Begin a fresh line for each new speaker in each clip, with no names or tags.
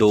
2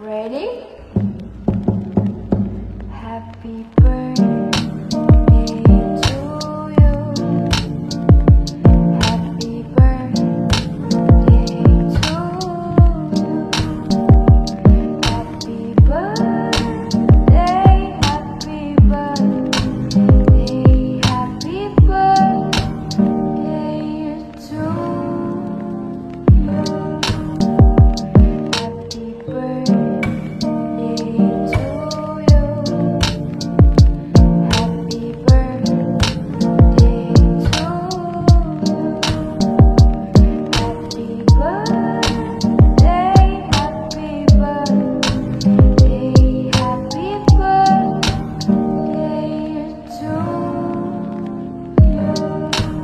Ready? Happy birthday to you. Happy birthday to you. Happy birthday, happy birthday, happy birthday to you. Happy birthday to you. Happy birthday to you. Happy birthday, happy birthday, happy birthday to you.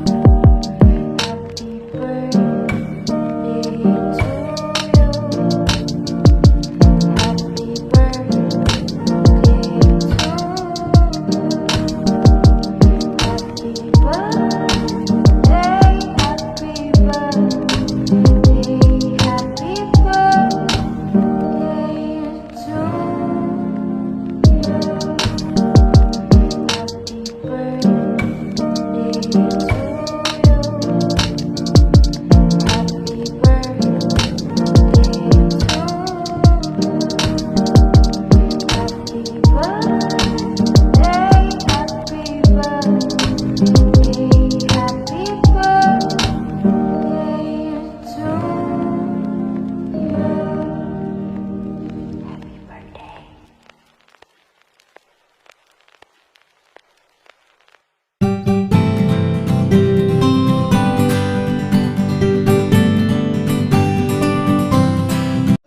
Happy birthday to you. Happy